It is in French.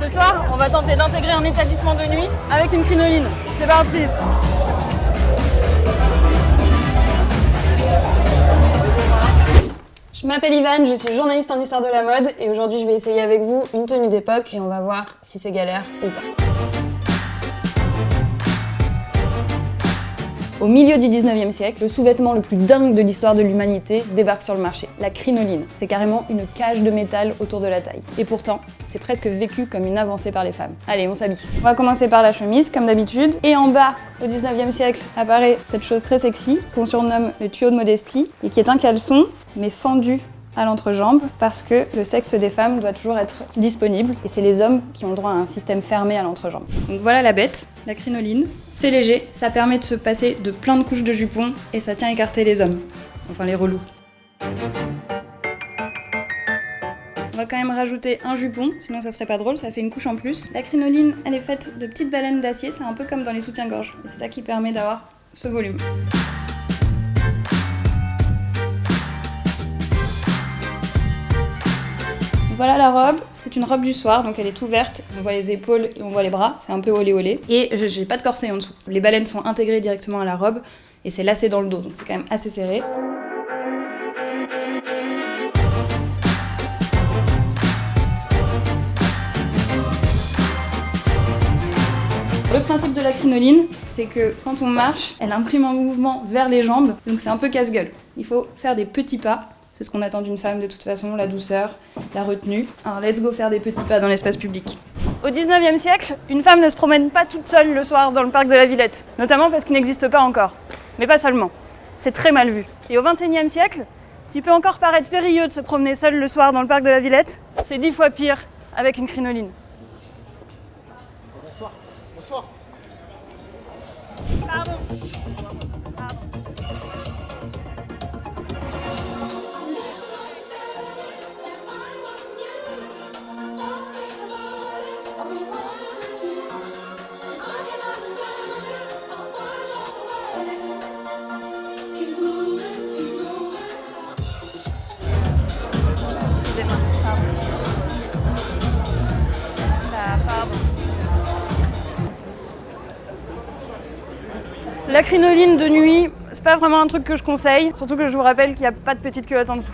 Ce soir, on va tenter d'intégrer un établissement de nuit avec une crinoline. C'est parti! Je m'appelle Ivan, je suis journaliste en histoire de la mode et aujourd'hui je vais essayer avec vous une tenue d'époque et on va voir si c'est galère ou pas. Au milieu du 19e siècle, le sous-vêtement le plus dingue de l'histoire de l'humanité débarque sur le marché, la crinoline. C'est carrément une cage de métal autour de la taille. Et pourtant, c'est presque vécu comme une avancée par les femmes. Allez, on s'habille. On va commencer par la chemise, comme d'habitude. Et en bas, au 19e siècle, apparaît cette chose très sexy qu'on surnomme le tuyau de modestie et qui est un caleçon, mais fendu à l'entrejambe parce que le sexe des femmes doit toujours être disponible et c'est les hommes qui ont le droit à un système fermé à l'entrejambe. Donc voilà la bête, la crinoline. C'est léger, ça permet de se passer de plein de couches de jupons et ça tient à écarter les hommes, enfin les relous. On va quand même rajouter un jupon, sinon ça serait pas drôle, ça fait une couche en plus. La crinoline, elle est faite de petites baleines d'acier, c'est un peu comme dans les soutiens-gorge et c'est ça qui permet d'avoir ce volume. Voilà la robe, c'est une robe du soir, donc elle est ouverte, on voit les épaules et on voit les bras, c'est un peu olé olé. Et j'ai pas de corset en dessous. Les baleines sont intégrées directement à la robe et c'est lacé dans le dos, donc c'est quand même assez serré. Le principe de la crinoline, c'est que quand on marche, elle imprime un mouvement vers les jambes, donc c'est un peu casse-gueule. Il faut faire des petits pas. C'est ce qu'on attend d'une femme de toute façon, la douceur, la retenue. Alors let's go faire des petits pas dans l'espace public. Au 19e siècle, une femme ne se promène pas toute seule le soir dans le parc de la Villette, notamment parce qu'il n'existe pas encore. Mais pas seulement, c'est très mal vu. Et au 21e siècle, s'il peut encore paraître périlleux de se promener seule le soir dans le parc de la Villette, c'est 10 fois pire avec une crinoline. Bonsoir. Bonsoir. Pardon. La crinoline de nuit, c'est pas vraiment un truc que je conseille, surtout que je vous rappelle qu'il n'y a pas de petite culotte en dessous.